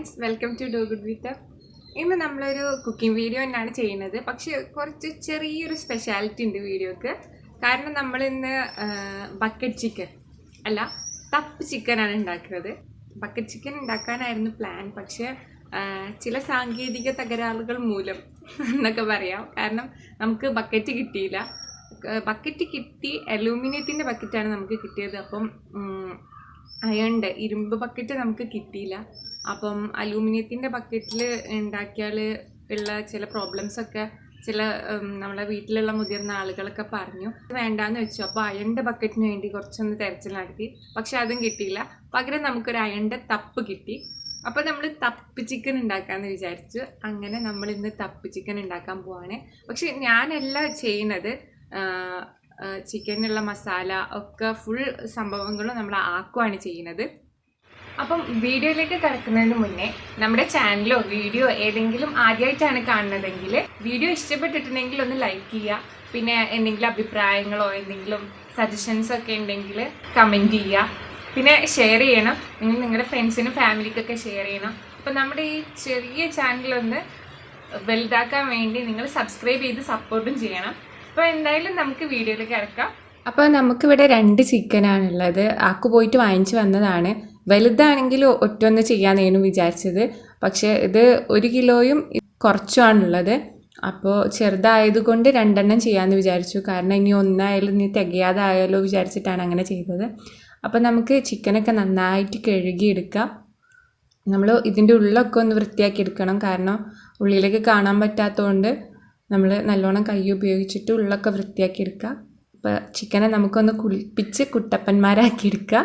Friends, welcome to do good with. ഇന്ന് നമ്മളൊരു cooking video തന്നെയാണ് ചെയ്യുന്നത്. പക്ഷെ കുറച്ച് ചെറിയൊരു സ്പെഷ്യാലിറ്റി ഉണ്ട് വീഡിയോക്ക്. കാരണം നമ്മൾ ഇന്ന് ബക്കറ്റ് ചിക്കൻ അല്ല തപ്പ് ചിക്കനാണ് ഉണ്ടാക്കുന്നത്. ബക്കറ്റ് ചിക്കൻ ഉണ്ടാക്കാനായിരുന്നു പ്ലാൻ. പക്ഷെ ചില സാങ്കേതിക തകരാറുകൾ മൂലം എന്നൊക്കെ പറയാം. കാരണം നമുക്ക് ബക്കറ്റ് കിട്ടിയില്ല. ബക്കറ്റ് കിട്ടി, അലൂമിനിയത്തിൻ്റെ ബക്കറ്റാണ് നമുക്ക് കിട്ടിയത്. അപ്പം അയണിൻ്റെ ഇരുമ്പ് ബക്കറ്റ് നമുക്ക് കിട്ടിയില്ല. അപ്പം അലൂമിനിയത്തിൻ്റെ ബക്കറ്റിൽ ഉണ്ടാക്കിയാൽ ഉള്ള ചില പ്രോബ്ലംസൊക്കെ ചില നമ്മളെ വീട്ടിലുള്ള മുതിർന്ന ആളുകളൊക്കെ പറഞ്ഞു. വേണ്ടാന്ന് വെച്ചു. അപ്പോൾ അയണിൻ്റെ ബക്കറ്റിന് വേണ്ടി കുറച്ചൊന്ന് തിരച്ചിൽ നടത്തി. പക്ഷെ അതും കിട്ടിയില്ല. പകരം നമുക്കൊരു അയണിൻ്റെ തപ്പ് കിട്ടി. അപ്പോൾ നമ്മൾ തപ്പ് ചിക്കൻ ഉണ്ടാക്കാമെന്ന് വിചാരിച്ചു. അങ്ങനെ നമ്മൾ ഇന്ന് തപ്പ് ചിക്കൻ ഉണ്ടാക്കാൻ പോവാണ്. പക്ഷെ ഞാനല്ല ചെയ്യുന്നത്. ചിക്കനുള്ള മസാല ഒക്കെ ഫുൾ സംഭവങ്ങളും നമ്മൾ ആക്കുവാണ് ചെയ്യുന്നത്. അപ്പം വീഡിയോയിലേക്ക് കിടക്കുന്നതിന് മുന്നേ നമ്മുടെ ചാനലോ വീഡിയോ ഏതെങ്കിലും ആദ്യമായിട്ടാണ് കാണുന്നതെങ്കിൽ വീഡിയോ ഇഷ്ടപ്പെട്ടിട്ടുണ്ടെങ്കിൽ ഒന്ന് ലൈക്ക് ചെയ്യുക. പിന്നെ എന്തെങ്കിലും അഭിപ്രായങ്ങളോ എന്തെങ്കിലും സജഷൻസ് ഒക്കെ ഉണ്ടെങ്കിൽ കമൻറ്റ് ചെയ്യുക. പിന്നെ ഷെയർ ചെയ്യണം. നിങ്ങൾ നിങ്ങളുടെ ഫ്രണ്ട്സിനും ഫാമിലിക്കൊക്കെ ഷെയർ ചെയ്യണം. അപ്പം നമ്മുടെ ഈ ചെറിയ ചാനലൊന്ന് വലുതാക്കാൻ വേണ്ടി നിങ്ങൾ സബ്സ്ക്രൈബ് ചെയ്ത് സപ്പോർട്ടും ചെയ്യണം. അപ്പോൾ എന്തായാലും നമുക്ക് വീഡിയോയിലേക്ക് കിടക്കാം. അപ്പോൾ നമുക്കിവിടെ 2 ചിക്കനാണുള്ളത്. ആക്ക് പോയിട്ട് വാങ്ങിച്ചു വന്നതാണ്. വലുതാണെങ്കിൽ ഒറ്റൊന്ന് ചെയ്യാമെന്നായിരുന്നു വിചാരിച്ചത്. പക്ഷേ ഇത് 1 കിലോയും കുറച്ചുമാണുള്ളത്. അപ്പോൾ ചെറുതായതുകൊണ്ട് 2 എണ്ണം ചെയ്യാമെന്ന് വിചാരിച്ചു. കാരണം ഇനി ഒന്നായാലും ഇനി തികയാതായാലോ വിചാരിച്ചിട്ടാണ് അങ്ങനെ ചെയ്തത്. അപ്പോൾ നമുക്ക് ചിക്കനൊക്കെ നന്നായിട്ട് കഴുകിയെടുക്കാം. നമ്മൾ ഇതിൻ്റെ ഉള്ളൊക്കെ ഒന്ന് വൃത്തിയാക്കി എടുക്കണം. കാരണം ഉള്ളിലേക്ക് കാണാൻ പറ്റാത്തതുകൊണ്ട് നമ്മൾ നല്ലോണം കൈ ഉപയോഗിച്ചിട്ട് ഉള്ളൊക്കെ വൃത്തിയാക്കി എടുക്കുക. അപ്പോൾ ചിക്കനെ നമുക്കൊന്ന് കുളിപ്പിച്ച് കുട്ടപ്പന്മാരാക്കി എടുക്കുക.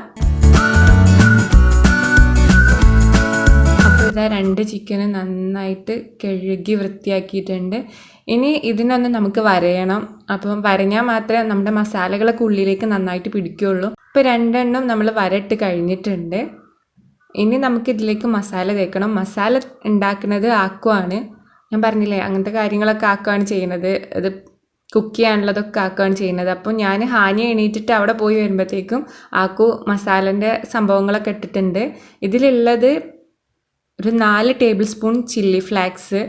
അപ്പോൾ ഇതാ 2 ചിക്കന് നന്നായിട്ട് കഴുകി വൃത്തിയാക്കിയിട്ടുണ്ട്. ഇനി ഇതിനൊന്ന് നമുക്ക് വരയണം. അപ്പം വരഞ്ഞാൽ മാത്രമേ നമ്മുടെ മസാലകളൊക്കെ ഉള്ളിലേക്ക് നന്നായിട്ട് പിടിക്കുകയുള്ളൂ. ഇപ്പോൾ 2 എണ്ണം നമ്മൾ വരട്ട് കഴിഞ്ഞിട്ടുണ്ട്. ഇനി നമുക്കിതിലേക്ക് മസാല തേക്കണം. മസാല ഉണ്ടാക്കുന്നത് ആക്കുവാണ്. ഞാൻ പറഞ്ഞില്ലേ, അങ്ങനത്തെ കാര്യങ്ങളൊക്കെ ആക്കുകയാണ് ചെയ്യുന്നത്. അത് കുക്ക് ചെയ്യാനുള്ളതൊക്കെ ആക്കുകയാണ് ചെയ്യുന്നത്. അപ്പോൾ ഞാൻ ഹാനി എണീറ്റിട്ട് അവിടെ പോയി വരുമ്പോഴത്തേക്കും ആക്കു മസാലൻ്റെ സംഭവങ്ങളൊക്കെ ഇട്ടിട്ടുണ്ട്. ഇതിലുള്ളത് ഒരു 4 ടേബിൾ സ്പൂൺ ചില്ലി ഫ്ലാക്സ്,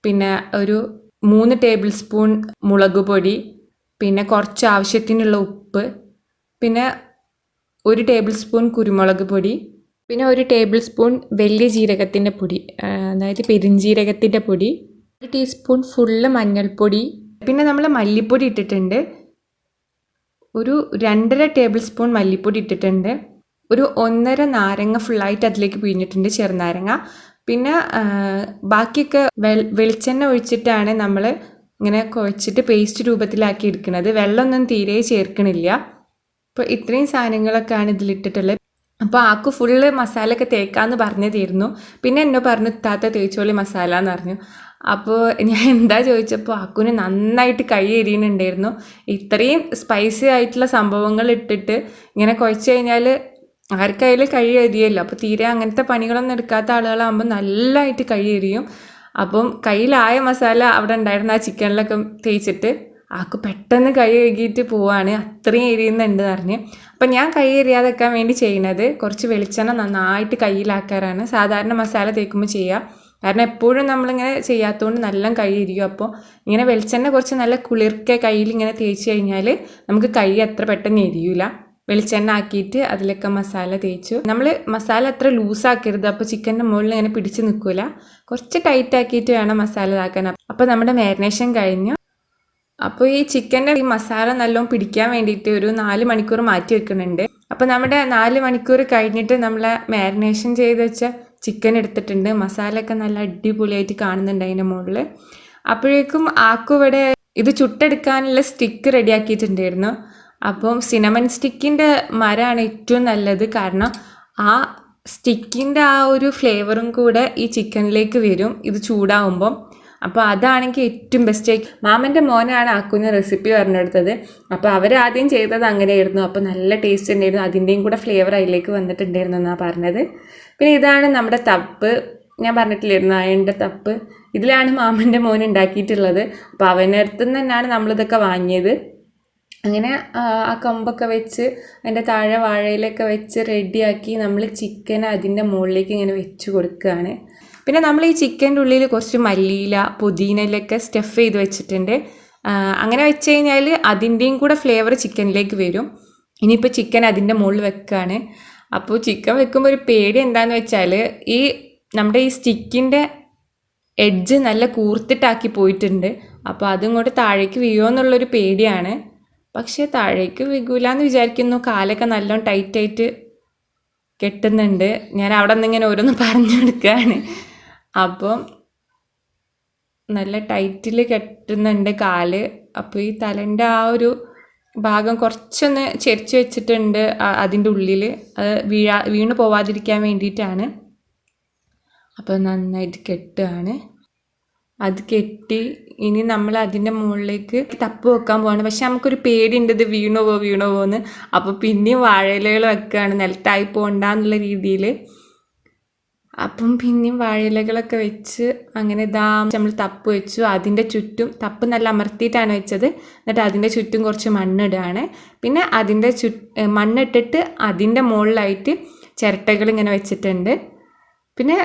പിന്നെ ഒരു 3 ടേബിൾ സ്പൂൺ മുളക് പൊടി, പിന്നെ കുറച്ച് ആവശ്യത്തിനുള്ള ഉപ്പ്, പിന്നെ 1 ടേബിൾ സ്പൂൺ കുരുമുളക് പൊടി, പിന്നെ 1 ടേബിൾ സ്പൂൺ വലിയ ജീരകത്തിൻ്റെ പൊടി, അതായത് പെരിഞ്ജീരകത്തിൻ്റെ പൊടി, 1 ടീസ്പൂൺ ഫുള്ള് മഞ്ഞൾപ്പൊടി, പിന്നെ നമ്മൾ മല്ലിപ്പൊടി ഇട്ടിട്ടുണ്ട്. ഒരു 2.5 ടേബിൾ സ്പൂൺ മല്ലിപ്പൊടി ഇട്ടിട്ടുണ്ട്. ഒരു 1.5 നാരങ്ങ ഫുള്ളായിട്ട് അതിലേക്ക് പിഴിഞ്ഞിട്ടുണ്ട്, ചെറുനാരങ്ങ. പിന്നെ ബാക്കിയൊക്കെ വെളിച്ചെണ്ണ ഒഴിച്ചിട്ടാണ് നമ്മൾ ഇങ്ങനെ കുഴച്ചിട്ട് പേസ്റ്റ് രൂപത്തിലാക്കി എടുക്കുന്നത്. വെള്ളമൊന്നും തീരെ ചേർക്കണില്ല. അപ്പോൾ ഇത്രയും സാധനങ്ങളൊക്കെയാണ് ഇതിലിട്ടിട്ടുള്ളത്. അപ്പോൾ ആക്ക് ഫുള്ള് മസാലയൊക്കെ തേക്കാമെന്ന് പറഞ്ഞതായിരുന്നു. പിന്നെ എന്നെ പറഞ്ഞു താത്ത തേച്ചോളി മസാല എന്ന് പറഞ്ഞു. അപ്പോൾ ഞാൻ എന്താ ചോദിച്ചപ്പോൾ ആക്കുവിന് നന്നായിട്ട് കൈ എരിയുന്നുണ്ടായിരുന്നു. ഇത്രയും സ്പൈസി ആയിട്ടുള്ള സംഭവങ്ങൾ ഇട്ടിട്ട് ഇങ്ങനെ കുഴച്ച് കഴിഞ്ഞാൽ ആർക്കായാലും കൈ എരിയല്ലോ. അപ്പോൾ തീരെ അങ്ങനത്തെ പണികളൊന്നും എടുക്കാത്ത ആളുകളാകുമ്പോൾ നല്ലതായിട്ട് കൈ എരിയും. അപ്പം കയ്യിലായ മസാല അവിടെ ഉണ്ടായിരുന്ന ആ ചിക്കനിലൊക്കെ തേച്ചിട്ട് ആക്ക് പെട്ടെന്ന് കൈ കഴുകിയിട്ട് പോവാണ്. അത്രയും എരിയുന്നുണ്ട് പറഞ്ഞ്. അപ്പം ഞാൻ കൈ എരിയാതെ വെക്കാൻ വേണ്ടി ചെയ്യുന്നത് കുറച്ച് വെളിച്ചെണ്ണ നന്നായിട്ട് കയ്യിലാക്കാറാണ് സാധാരണ മസാല തേക്കുമ്പോൾ ചെയ്യുക. കാരണം എപ്പോഴും നമ്മളിങ്ങനെ ചെയ്യാത്തതുകൊണ്ട് നല്ല കൈ എരിയും. അപ്പോൾ ഇങ്ങനെ വെളിച്ചെണ്ണ കുറച്ച് നല്ല കുളിർക്കെ കയ്യിൽ ഇങ്ങനെ തേച്ച് കഴിഞ്ഞാൽ നമുക്ക് കൈ അത്ര പെട്ടെന്ന് എരിയില്ല. വെളിച്ചെണ്ണ ആക്കിയിട്ട് അതിലൊക്കെ മസാല തേച്ചു. നമ്മൾ മസാല അത്ര ലൂസാക്കരുത്. അപ്പോൾ ചിക്കൻ്റെ മുകളിൽ ഇങ്ങനെ പിടിച്ച് നിൽക്കില്ല. കുറച്ച് ടൈറ്റ് ആക്കിയിട്ട് വേണം മസാല ഇതാക്കാൻ. അപ്പോൾ നമ്മുടെ മാരിനേഷൻ കഴിഞ്ഞു. അപ്പോൾ ഈ ചിക്കൻ്റെ ഈ മസാല നല്ലോണം പിടിക്കാൻ വേണ്ടിയിട്ട് ഒരു 4 മണിക്കൂർ മാറ്റി വെക്കുന്നുണ്ട്. അപ്പോൾ നമ്മുടെ 4 മണിക്കൂർ കഴിഞ്ഞിട്ട് നമ്മളെ മാരിനേഷൻ ചെയ്ത് വെച്ച ചിക്കൻ എടുത്തിട്ടുണ്ട്. മസാലയൊക്കെ നല്ല അടിപൊളിയായിട്ട് കാണുന്നുണ്ട് അതിൻ്റെ മുകളിൽ. അപ്പോഴേക്കും ആക്കുവിടെ ഇത് ചുട്ടെടുക്കാനുള്ള സ്റ്റിക്ക് റെഡിയാക്കിയിട്ടുണ്ടായിരുന്നു. അപ്പം സിനമൺ സ്റ്റിക്കിൻ്റെ മരമാണ് ഏറ്റവും നല്ലത്. കാരണം ആ സ്റ്റിക്കിൻ്റെ ആ ഒരു ഫ്ലേവറും കൂടെ ഈ ചിക്കനിലേക്ക് വരും ഇത് ചൂടാവുമ്പം. അപ്പോൾ അതാണെങ്കിൽ ഏറ്റവും ബെസ്റ്റ്. മാമൻ്റെ മോനാണ് ആക്കുന്ന റെസിപ്പി പറഞ്ഞെടുത്തത്. അപ്പോൾ അവരാദ്യം ചെയ്തത് അങ്ങനെയായിരുന്നു. അപ്പോൾ നല്ല ടേസ്റ്റ് ഉണ്ടായിരുന്നു. അതിൻ്റെയും കൂടെ ഫ്ലേവർ അതിലേക്ക് വന്നിട്ടുണ്ടായിരുന്നു എന്നാണ് പറഞ്ഞത്. പിന്നെ ഇതാണ് നമ്മുടെ തപ്പ്. ഞാൻ പറഞ്ഞിട്ടില്ലായിരുന്നു അയണിൻ്റെ തപ്പ്. ഇതിലാണ് മാമൻ്റെ മോൻ ഉണ്ടാക്കിയിട്ടുള്ളത്. അപ്പോൾ അവൻ്റെ അടുത്ത് നിന്ന് തന്നെയാണ് നമ്മളിതൊക്കെ വാങ്ങിയത്. അങ്ങനെ ആ കമ്പൊക്കെ വെച്ച് അതിൻ്റെ താഴെ വാഴയിലൊക്കെ വെച്ച് റെഡിയാക്കി നമ്മൾ ചിക്കൻ അതിൻ്റെ മുകളിലേക്ക് ഇങ്ങനെ വെച്ച് കൊടുക്കുകയാണ്. പിന്നെ നമ്മൾ ഈ ചിക്കൻ്റെ ഉള്ളിൽ കുറച്ച് മല്ലിയില പുതിനയിലൊക്കെ സ്റ്റഫ് ചെയ്ത് വെച്ചിട്ടുണ്ട്. അങ്ങനെ വെച്ച് കഴിഞ്ഞാൽ അതിൻ്റെയും കൂടെ ഫ്ലേവർ ചിക്കനിലേക്ക് വരും. ഇനിയിപ്പോൾ ചിക്കൻ അതിൻ്റെ മുകളിൽ വെക്കുകയാണ്. അപ്പോൾ ചിക്കൻ വെക്കുമ്പോൾ ഒരു പേടി എന്താണെന്ന് വെച്ചാൽ ഈ നമ്മുടെ ഈ സ്റ്റിക്കിൻ്റെ എഡ്ജ് നല്ല കൂർത്തിട്ടാക്കി പോയിട്ടുണ്ട്. അപ്പോൾ അതും കൂടെ താഴേക്ക് വീഴുമോ എന്നുള്ളൊരു പേടിയാണ്. പക്ഷേ താഴേക്ക് വീഴൂലെന്ന് വിചാരിക്കുന്നു. കാലൊക്കെ നല്ലോണം ടൈറ്റായിട്ട് കെട്ടുന്നുണ്ട്. ഞാൻ അവിടെ നിന്ന് ഇങ്ങനെ ഓരോന്ന് പറഞ്ഞു കൊടുക്കുകയാണ്. അപ്പം നല്ല ടൈറ്റിൽ കെട്ടുന്നുണ്ട് കാല്. അപ്പോൾ ഈ തലേൻ്റെ ആ ഒരു ഭാഗം കുറച്ചൊന്ന് ചെരിച്ച് വെച്ചിട്ടുണ്ട് അതിൻ്റെ ഉള്ളിൽ. അത് വീണ് പോവാതിരിക്കാൻ വേണ്ടിയിട്ടാണ്. അപ്പോൾ നന്നായിട്ട് കെട്ടുകയാണ്. അത് കെട്ടി ഇനി നമ്മൾ അതിൻ്റെ മുകളിലേക്ക് തപ്പ് വെക്കാൻ പോവാണ്. പക്ഷെ നമുക്കൊരു പേടിയുണ്ട് ഇത് വീണോ എന്ന്. അപ്പോൾ പിന്നെയും വാഴയിലകൾ വെക്കുകയാണ് നിലത്തായി പോകണ്ടെന്നുള്ള രീതിയിൽ. അപ്പം പിന്നെയും വാഴയിലകളൊക്കെ വെച്ച് അങ്ങനെ നമ്മൾ തപ്പ് വെച്ചു. അതിൻ്റെ ചുറ്റും തപ്പ് നല്ല അമർത്തിയിട്ടാണ് വെച്ചത്. എന്നിട്ട് അതിൻ്റെ ചുറ്റും കുറച്ച് മണ്ണിടുകയാണ്. പിന്നെ അതിൻ്റെ മണ്ണിട്ടിട്ട് അതിൻ്റെ മുകളിലായിട്ട് ചിരട്ടകൾ ഇങ്ങനെ വെച്ചിട്ടുണ്ട്. പിന്നെ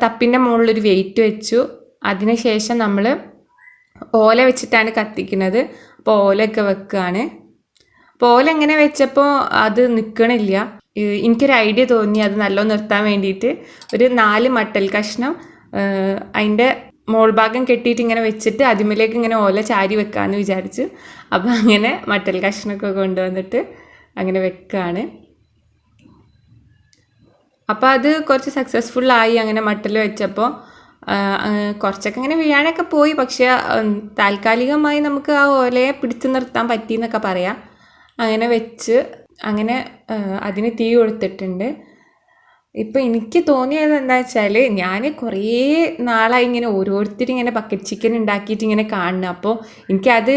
തപ്പിൻ്റെ മുകളിലൊരു വെയിറ്റ് വെച്ചു. അതിന് ശേഷം നമ്മൾ ഓല വെച്ചിട്ടാണ് കത്തിക്കുന്നത്. അപ്പോൾ ഓലയൊക്കെ വെക്കുകയാണ്. അപ്പോൾ ഓല എങ്ങനെ വെച്ചപ്പോൾ അത് നിൽക്കണില്ല. എനിക്കൊരു ഐഡിയ തോന്നി അത് നല്ലോണം നിർത്താൻ വേണ്ടിയിട്ട്. ഒരു 4 മട്ടൽ കഷ്ണം അതിൻ്റെ മോൾ ഭാഗം കെട്ടിയിട്ട് ഇങ്ങനെ വെച്ചിട്ട് അതിമേലേക്ക് ഇങ്ങനെ ഓല ചാരി വെക്കാമെന്ന് വിചാരിച്ചു. അപ്പോൾ അങ്ങനെ മട്ടൽ കഷ്ണമൊക്കെ കൊണ്ടുവന്നിട്ട് അങ്ങനെ വെക്കുകയാണ്. അപ്പോൾ അത് കുറച്ച് സക്സസ്ഫുള്ളായി. അങ്ങനെ മട്ടൽ വെച്ചപ്പോൾ കുറച്ചൊക്കെ ഇങ്ങനെ വീഴാനൊക്കെ പോയി. പക്ഷേ താൽക്കാലികമായി നമുക്ക് ആ ഓലയെ പിടിച്ചു നിർത്താൻ പറ്റിയെന്നൊക്കെ പറയാം. അങ്ങനെ വെച്ച് അങ്ങനെ അതിന് തീ കൊടുത്തിട്ടുണ്ട്. ഇപ്പോൾ എനിക്ക് തോന്നിയത് എന്താ വെച്ചാൽ ഞാൻ കുറേ നാളായി ഇങ്ങനെ ഓരോരുത്തരിങ്ങനെ ബക്കറ്റ് ചിക്കൻ ഉണ്ടാക്കിയിട്ട് ഇങ്ങനെ കാണുന്നു. അപ്പോൾ എനിക്കത്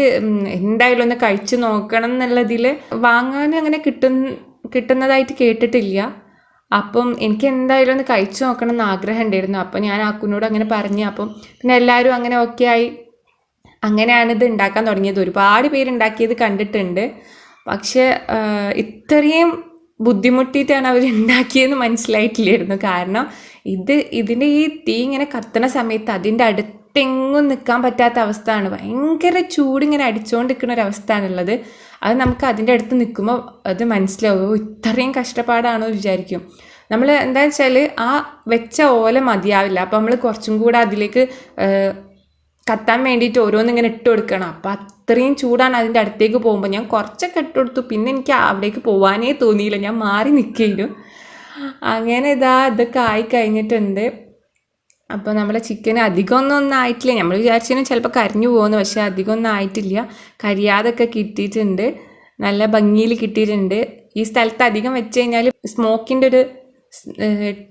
എന്തായാലും ഒന്ന് കഴിച്ച് നോക്കണം എന്നുള്ളതിൽ വാങ്ങാൻ അങ്ങനെ കിട്ടുന്നതായിട്ട് കേട്ടിട്ടില്ല. അപ്പം എനിക്ക് എന്തായാലും ഒന്ന് കഴിച്ചു നോക്കണം എന്ന് ആഗ്രഹം ഉണ്ടായിരുന്നു. അപ്പോൾ ഞാൻ ആക്കുനോട് അങ്ങനെ പറഞ്ഞു. അപ്പം പിന്നെ എല്ലാവരും അങ്ങനെ ഓക്കെ ആയി. അങ്ങനെയാണിത് ഉണ്ടാക്കാൻ തുടങ്ങിയത്. ഒരുപാട് പേരുണ്ടാക്കിയത് കണ്ടിട്ടുണ്ട്. പക്ഷെ ഇത്രയും ബുദ്ധിമുട്ടിയിട്ടാണ് അവർ ഉണ്ടാക്കിയതെന്ന് മനസ്സിലായിട്ടില്ലായിരുന്നു. കാരണം ഇതിൻ്റെ ഈ തീ ഇങ്ങനെ കത്തുന്ന സമയത്ത് അതിൻ്റെ അടുത്തെങ്ങും നിൽക്കാൻ പറ്റാത്ത അവസ്ഥയാണ്. ഭയങ്കര ചൂടിങ്ങനെ അടിച്ചുകൊണ്ടിരിക്കുന്ന ഒരവസ്ഥയാണുള്ളത്. അത് നമുക്ക് അതിൻ്റെ അടുത്ത് നിൽക്കുമ്പോൾ അത് മനസ്സിലാവും ഇത്രയും കഷ്ടപ്പാടാണോ വിചാരിക്കും. നമ്മൾ എന്താ വെച്ചാൽ ആ വെച്ച ഓല മതിയാവില്ല. അപ്പോൾ നമ്മൾ കുറച്ചും കൂടെ അതിലേക്ക് കത്താൻ വേണ്ടിയിട്ട് ഓരോന്നിങ്ങനെ ഇട്ട് കൊടുക്കണം. അപ്പോൾ അത്രയും ചൂടാണ് അതിൻ്റെ അടുത്തേക്ക് പോകുമ്പോൾ. ഞാൻ കുറച്ചൊക്കെ ഇട്ട് കൊടുത്തു. പിന്നെ എനിക്ക് അവിടേക്ക് പോകാനേ തോന്നിയില്ല. ഞാൻ മാറി നിൽക്കുകയും അങ്ങനെ ഇതൊക്കെ ആയി കഴിഞ്ഞിട്ടുണ്ട്. അപ്പോൾ നമ്മളെ ചിക്കന് അധികമൊന്നും ആയിട്ടില്ല. നമ്മൾ വിചാരിച്ചതിനും ചിലപ്പോൾ കരിഞ്ഞു പോകുന്നു. പക്ഷേ അധികമൊന്നും ആയിട്ടില്ല. കരിയാതൊക്കെ കിട്ടിയിട്ടുണ്ട്. നല്ല ഭംഗിയിൽ കിട്ടിയിട്ടുണ്ട്. ഈ സ്ഥലത്ത് അധികം വെച്ച് കഴിഞ്ഞാൽ സ്മോക്കിൻ്റെ ഒരു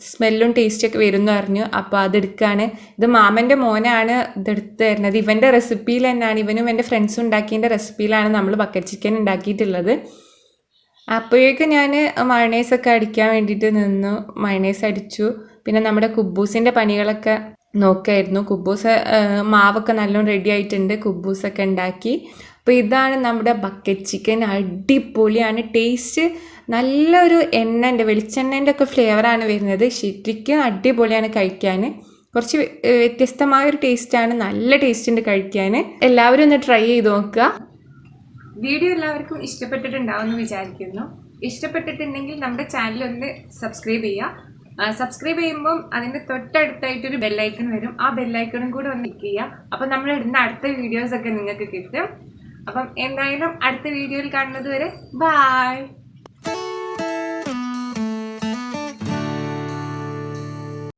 സ്മെല്ലും ടേസ്റ്റൊക്കെ വരുമെന്ന് പറഞ്ഞു. അപ്പോൾ അതെടുക്കുകയാണ്. ഇത് മാമൻ്റെ മോനാണ് ഇതെടുത്ത് തരുന്നത്. ഇവൻ്റെ റെസിപ്പിയിൽ തന്നെയാണ്, ഇവനും എൻ്റെ ഫ്രണ്ട്സും ഉണ്ടാക്കിയതിൻ്റെ റെസിപ്പിയിലാണ് നമ്മൾ ബക്കറ്റ് ചിക്കൻ ഉണ്ടാക്കിയിട്ടുള്ളത്. അപ്പോഴേക്കും ഞാൻ മയണൈസൊക്കെ അടിക്കാൻ വേണ്ടിയിട്ട് നിന്നു. മയണൈസ് അടിച്ചു. പിന്നെ നമ്മുടെ കുബൂസിൻ്റെ പണികളൊക്കെ നോക്കായിരുന്നു. കുബൂസ് മാവൊക്കെ നല്ലോണം റെഡി ആയിട്ടുണ്ട്. കുബൂസൊക്കെ ഉണ്ടാക്കി. അപ്പോൾ ഇതാണ് നമ്മുടെ ബക്കറ്റ് ചിക്കൻ. അടിപൊളിയാണ്. ടേസ്റ്റ് നല്ലൊരു വെളിച്ചെണ്ണേൻ്റെ ഒക്കെ ഫ്ലേവറാണ് വരുന്നത്. ശരിക്കും അടിപൊളിയാണ് കഴിക്കാൻ. കുറച്ച് വ്യത്യസ്തമായൊരു ടേസ്റ്റാണ്. നല്ല ടേസ്റ്റ് ഉണ്ട് കഴിക്കാൻ. എല്ലാവരും ഒന്ന് ട്രൈ ചെയ്ത് നോക്കുക. വീഡിയോ എല്ലാവർക്കും ഇഷ്ടപ്പെട്ടിട്ടുണ്ടാവുമെന്ന് വിചാരിക്കുന്നു. ഇഷ്ടപ്പെട്ടിട്ടുണ്ടെങ്കിൽ നമ്മുടെ ചാനൽ ഒന്ന് സബ്സ്ക്രൈബ് ചെയ്യുക. സബ്സ്ക്രൈബ് ചെയ്യുമ്പം അതിൻ്റെ തൊട്ടടുത്തായിട്ടൊരു ബെല്ലൈക്കൺ വരും. ആ ബെല്ലൈക്കണും കൂടെ ഒന്ന് ക്ലിക്ക് ചെയ്യുക. അപ്പം നമ്മൾ ഇടുന്ന അടുത്ത വീഡിയോസൊക്കെ നിങ്ങൾക്ക് കിട്ടും. അപ്പം എന്തായാലും അടുത്ത വീഡിയോയിൽ കാണുന്നത് വരെ ബൈ.